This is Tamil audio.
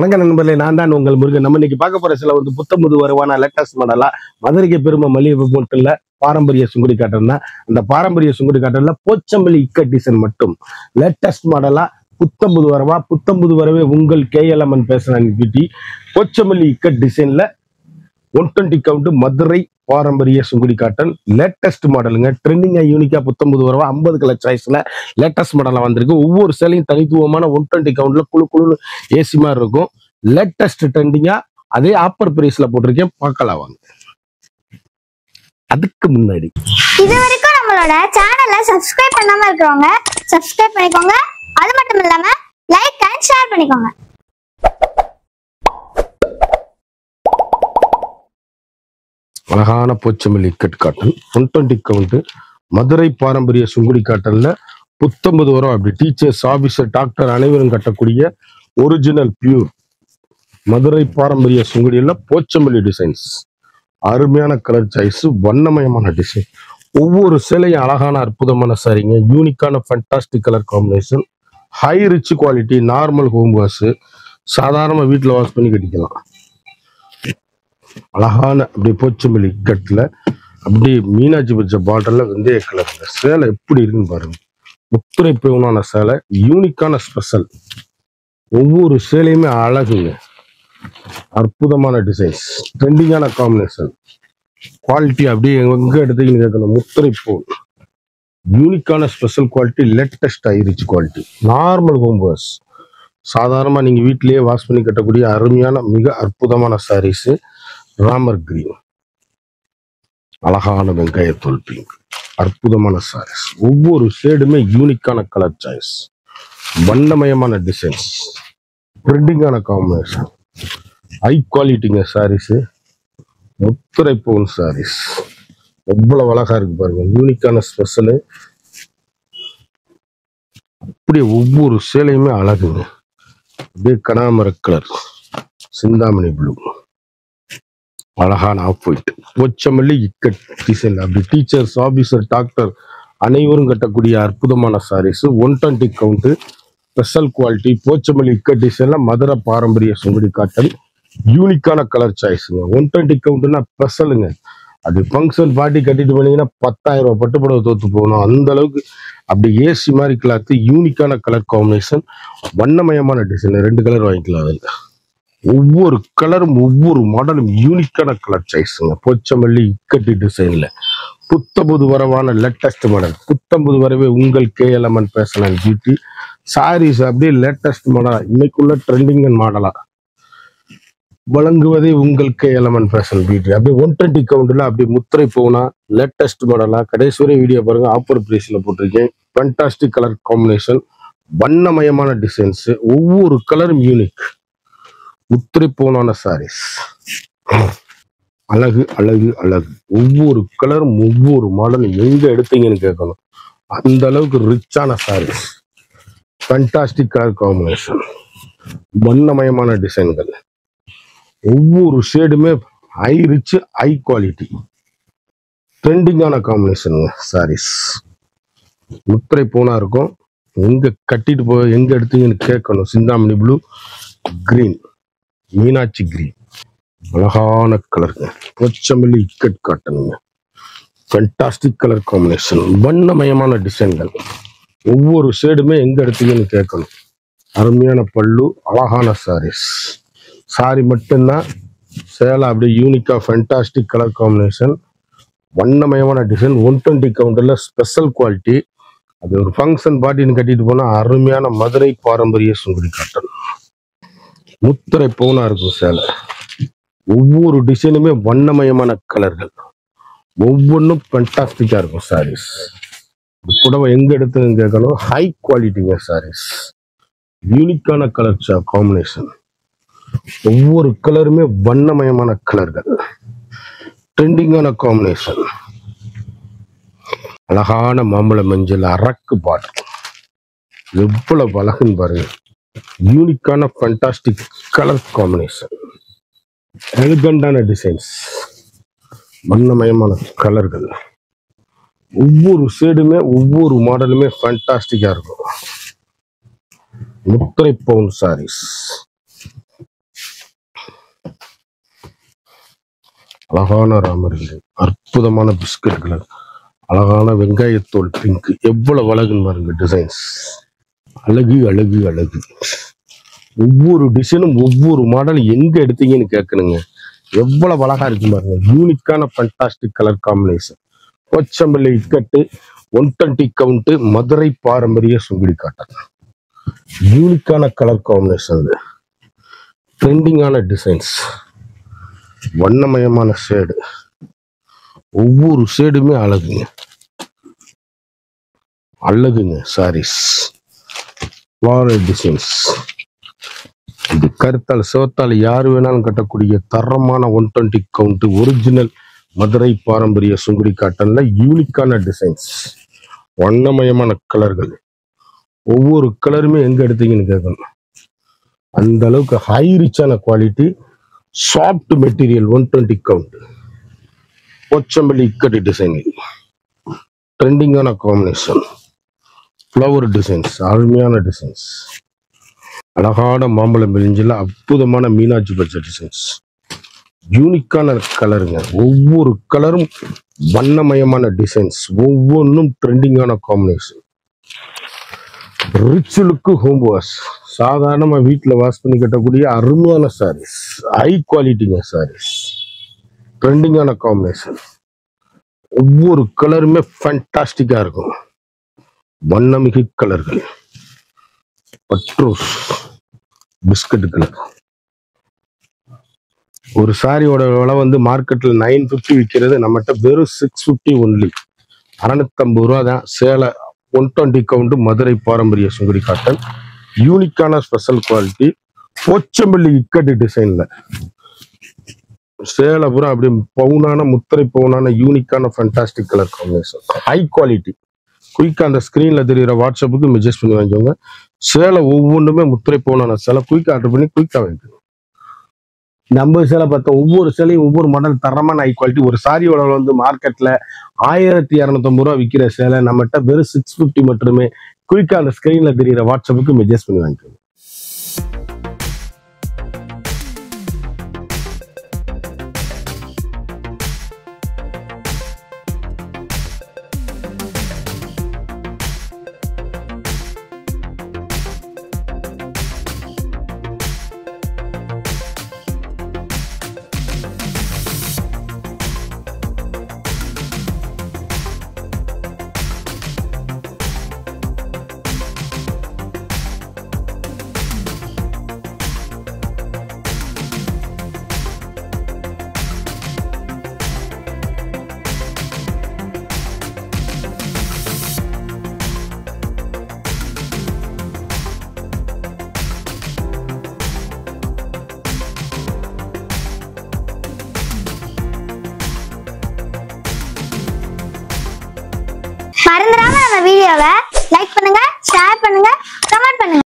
வணக்கம் நண்பர்களே, நான் தான் உங்கள் முருகன். நம்ம இன்னைக்கு பார்க்க போற சில புத்தம்புது வருவான லேட்டஸ்ட் மாடலா மதுரைக்கு பெருமை மல்லிகை பொருட்கள்ல பாரம்பரிய சுங்குடி காட்டன் தான். அந்த பாரம்பரிய சுங்குடி காட்டன்ல போச்சம்பள்ளி இக்கட் டிசைன் மட்டும் லேட்டஸ்ட் மாடலா புத்தம்புது வரவே உங்கள் KLMN பேசுறாங்க பிடி. போச்சம்பள்ளி இக்கட் டிசைன்ல 120 கவுண்ட் மதுரை பாரம்பரிய சுங்குடி காட்டன் லேட்டஸ்ட் மாடலுங்க. ட்ரெண்டிங்கா யூனிக்கா புத்தம்புது வரவா 50 கலர் சாய்ஸ்ல லேட்டஸ்ட் மாடலா வந்திருக்கு. ஒவ்வொரு சேலையும் தனித்துவமான 120 கவுண்ட்ல குழு ஏசி மாதிரி இருக்கும். லேட்டஸ்ட் ட்ரெண்டிங்கா அதே ஆப்பர் பிரைஸ்ல போட்டிருக்கேன், பார்க்கலாம் வாங்க. அதுக்கு முன்னாடி இது வரைக்கும் நம்மளோட சேனலை சப்ஸ்கிரைப் பண்ணாம இருக்கிறவங்க சப்ஸ்கிரைப் பண்ணிக்கோங்க. அது மட்டும் இல்லாம லைக் அண்ட் ஷேர் பண்ணிக்கோங்க. அழகான போச்சம்பள்ளி இக்கட் காட்டன் 120 கவுண்ட் மதுரை பாரம்பரிய சுங்குடி காட்டன்ல 19 வரும். அப்படி டீச்சர்ஸ், ஆபீசர், டாக்டர் அனைவரும் கட்டக்கூடிய ஒரிஜினல் பியூர் மதுரை பாரம்பரிய சுங்குடியில போச்சம்பள்ளி டிசைன்ஸ். அருமையான கலர் சாய்ஸ், வண்ணமயமான டிசைன். ஒவ்வொரு சேலையும் அழகான அற்புதமான சாரிங்க. யூனிக்கான fantastic colour combination, high rich quality, normal home wash, சாதாரண வீட்டில் வாஷ் பண்ணி கட்டிக்கலாம். அழகான அப்படி போச்சம்பள்ளி இக்கட்ல அப்படி மீனாட்சி பச்சை பார்டர்ல வெந்தய கலர் சேலை எப்படி இருக்குன்னு பாருங்க. முத்துரை பேவனான சேலை, யூனிக்கான ஸ்பெஷல். ஒவ்வொரு சேலையுமே அழகுங்க, அற்புதமான டிசைன்ஸ், ட்ரெண்டிங்கான காம்பினேஷன், குவாலிட்டி அப்படியே எங்க எடுத்தீங்கன்னு கேட்கணும். முத்துரை போல் யூனிக்கான special quality, latest high rich quality, normal home wash, சாதாரணமா நீங்க வீட்டிலேயே வாஷ் பண்ணி கட்டக்கூடிய அருமையான மிக அற்புதமான சாரீஸ். ராமர் கிரீன், அழகான வெங்காயத்தோல் பிங்க், அற்புதமான சாரீஸ். ஒவ்வொரு ஷேடுமே யூனிக்கான கலர் சாய்ஸ், வண்ணமயமான டிசைன்ஸ், ட்ரெண்டிங்கான காம்பினேஷன், ஹை குவாலிட்டிங்க சாரீஸ். முத்துரை பவுன் சாரீஸ் எவ்வளவு அழகா இருக்கு பாருங்க. யூனிக்கான ஸ்பெஷலு, அப்படியே ஒவ்வொரு சேலையுமே அழகுங்க. அப்படியே கனாமர கலர், சிந்தாமணி ப்ளூ, அழகான off white, Pochampally ikat design. அப்படி டீச்சர்ஸ், ஆபீசர், டாக்டர் அனைவரும் கட்டக்கூடிய அற்புதமான saris. 120 count special quality Pochampally ikat டிசைன்ல மதுரை பாரம்பரிய சுங்குடி காட்டன். யூனிக்கான கலர் சாய்ஸுங்க. 120 கவுண்ட்னா ஸ்பெஷலுங்க. அது ஃபங்க்ஷன் பார்ட்டி கட்டிட்டு போனீங்கன்னா 10,000 ரூபாய் பட்டுப்படவை தோத்து போகணும், அந்த அளவுக்கு. அப்படி ஏசி மாதிரி கிளாத்து, யூனிக்கான கலர் காம்பினேஷன், வண்ணமயமான டிசைன். 2 கலர் வாங்கிக்கலாம் அதில். ஒவ்வொரு கலரும் ஒவ்வொரு மாடலும் யூனிக்கான கலர் சாய்ஸுங்க. போச்சம்பள்ளி இக்கட்டி டிசைன்ல புத்தம்புது வரவான லேட்டஸ்ட் மாடல். புத்தம்புது வரவே உங்கள் KLMN பேசலாம் பியூட்டி. சாரீஸ் அப்படியே லேட்டஸ்ட் மாடலா, இன்னைக்குள்ள ட்ரெண்டிங் மாடலா வழங்குவதே உங்கள் KLMN பேசல் பியூட்டி. அப்படியே 120 கவுண்ட்ல அப்படி முத்திரை போனா லேட்டஸ்ட் மாடலா. கடைசி வரை வீடியோ பாருங்க, ஆப்பர் பிரைஸ்ல போட்டிருக்கேன். ஃபண்டாஸ்டிக் கலர் காம்பினேஷன், வண்ணமயமான டிசைன்ஸ், ஒவ்வொரு கலரும் யூனிக். முத்திரை போனான சாரீஸ் அழகு அழகு அழகு. ஒவ்வொரு கலரும் ஒவ்வொரு மாடலும் எங்க எடுத்தீங்கன்னு கேட்கணும், அந்த அளவுக்கு ரிச்சான சாரீஸ். ஃபண்டாஸ்டிக் கலர் காம்பினேஷன், வண்ணமயமான டிசைன்கள், ஒவ்வொரு ஷேடுமே ஹை ரிச், ஹை குவாலிட்டி, ட்ரெண்டிங்கான காம்பினேஷனுங்க சாரீஸ். முத்திரை போனா இருக்கும், எங்க கட்டிட்டு போய் எங்க எடுத்தீங்கன்னு கேட்கணும். Chintamani blue, green, Meenakshi green, அழகான கலருங்க. போச்சம்பள்ளி இக்கட் காட்டனுங்க. ஃபண்டாஸ்டிக் கலர் காம்பினேஷன், வண்ணமயமான டிசைன்கள், ஒவ்வொரு ஷேடுமே எங்க எடுத்தீங்கன்னு கேட்கணும். அருமையான பல்லு, அழகான சாரீஸ். சாரி மட்டும்தான் சேலை அப்படியே யூனிக்கா ஃபண்டாஸ்டிக் கலர் காம்பினேஷன், வண்ணமயமான டிசைன். 120 கவுண்டர்ல ஸ்பெஷல் குவாலிட்டி. அது ஒரு ஃபங்க்ஷன் பார்ட்டின்னு கட்டிட்டு போனா அருமையான மதுரை பாரம்பரிய சுங்குடி காட்டன். முத்திரை பவுனா இருக்கும் சேலை. ஒவ்வொரு டிசைனுமே வண்ணமயமான கலர்கள், ஒவ்வொன்றும் ஃபண்டாஸ்டிக்கா இருக்கும் சாரீஸ். புடவை எங்க எடுத்துன்னு கேட்கணும், ஹை குவாலிட்டிங்க சாரீஸ். யூனிக்கான கலர் காம்பினேஷன், ஒவ்வொரு கலருமே வண்ணமயமான கலர்கள், ட்ரெண்டிங்கான காம்பினேஷன். அழகான மாம்பழ மஞ்சள் அரக்கு பாட்டு, எவ்வளவு அழகுன்னு பாருங்க. யூனிக்கான ஃபண்டாஸ்டிக் கலர் காம்பினேஷன், எலிகண்டான டிசைன்ஸ், வண்ணமயமான கலர்கள், ஒவ்வொரு ஷேடுமே ஒவ்வொரு மாடலுமே ஃபண்டாஸ்டிக்கா இருக்கும். முத்திரை பவுன் சாரீஸ். அழகான ராமர் இல்லை, அற்புதமான பிஸ்கட் கலர், அழகான வெங்காயத்தோல் பிங்க். எவ்வளவு அழகுன்னு பாருங்க டிசைன்ஸ். அழகு அழகு அழகு. ஒவ்வொரு டிசைனும் ஒவ்வொரு மாடல் எங்க எடுத்தீங்கன்னு கேட்கணுங்க. எவ்வளவு அழகா இருக்கு பாருங்க. யூனிக்கான ஃபண்டாஸ்டிக் கலர் காம்பினேஷன். போச்சம்பள்ளி இக்கட்டு 120 கவுண்ட் மதுரை பாரம்பரிய சுங்குடி காட்டன். யூனிக்கான கலர் காம்பினேஷன், ட்ரெண்டிங்கான டிசைன்ஸ், வண்ணமயமான ஷேடு. ஒவ்வொரு ஷேடுமே அழகுங்க அழகுங்க. Saris floral designs. இது கருத்தால் சிவத்தால் யார் வேணாலும் கட்டக்கூடிய தரமான 120 கவுண்ட் ஒரிஜினல் மதுரை பாரம்பரிய சுங்குடி காட்டன்ல யூனிக்கான டிசைன்ஸ், வண்ணமயமான கலர்கள். ஒவ்வொரு கலருமே எங்க எடுத்தீங்கன்னு கேட்கணும். அந்த அளவுக்கு ஹை ரிச்சான quality, soft material. 120 count Pochampalli ikat designing, ட்ரெண்டிங்கான காம்பினேஷன், ஃப்ளவர் டிசைன்ஸ், அருமையான டிசைன்ஸ், அழகான மாம்பழம் பிரிஞ்சில் அற்புதமான மீனாட்சி பச்சை டிசைன்ஸ், யூனிக்கான கலருங்க. ஒவ்வொரு கலரும் வண்ணமயமான டிசைன்ஸ், ஒவ்வொன்றும் ட்ரெண்டிங்கான combination. Rich look home wash, சாதாரணமா வீட்டில் வாஷ் பண்ணி கட்டக்கூடிய அருமையான சாரீஸ், ஹை குவாலிட்டிங்க சாரீஸ், ட்ரெண்டிங்கான காம்பினேஷன். ஒவ்வொரு கலருமே ஃபேண்டாஸ்டிக்கா இருக்கும். வண்ணமிகு கலர்கள். பட்ரோஸ் பிஸ்கட் கலர். ஒரு சாரியோட விலை வந்து மார்க்கெட்ல 950 விற்கிறது, நம்மகிட்ட வெறும் 650 ஒன்லி. 650 ரூபா தான். சேலை 120 கவுண்ட் மதுரை பாரம்பரிய சுங்குடி காட்டன், யூனிக்கான ஸ்பெஷல் குவாலிட்டி, போச்சம்பள்ளி இக்கட்டு டிசைன்ல. சேலை பூரா அப்படியே பவுனான முத்திரை பவுனான யூனிக்கான fantastic colour combination, high quality. குயிக்கா அந்த ஸ்கிரீன்ல தெரியுற வாட்ஸ்அப்புக்கு மெசேஜ் பண்ணி வாங்கிக்கோங்க. சேலை ஒவ்வொன்றுமே முத்திரை பவுனான சேலை. குயிக்கா ஆர்டர் பண்ணி குயிக்கா வாங்கிக்கோங்க. நம்ம சேலை பார்த்தா ஒவ்வொரு சேலையும் ஒவ்வொரு மாடல் தரமான ஹை குவாலிட்டி. ஒரு சாரியோட வந்து மார்க்கெட்ல 1250 ரூபா விற்கிற சேலை நம்மகிட்ட வெறும் 650 மட்டுமே. குயிக்கா அந்த ஸ்கிரீன்ல தெரியுற வாட்ஸ்அப்புக்கு மெசேஜ் பண்ணி வாங்கிக்கோங்க. மறந்துடாம நம்ம வீடியோவை லைக் பண்ணுங்க, ஷேர் பண்ணுங்க, கமெண்ட் பண்ணுங்க.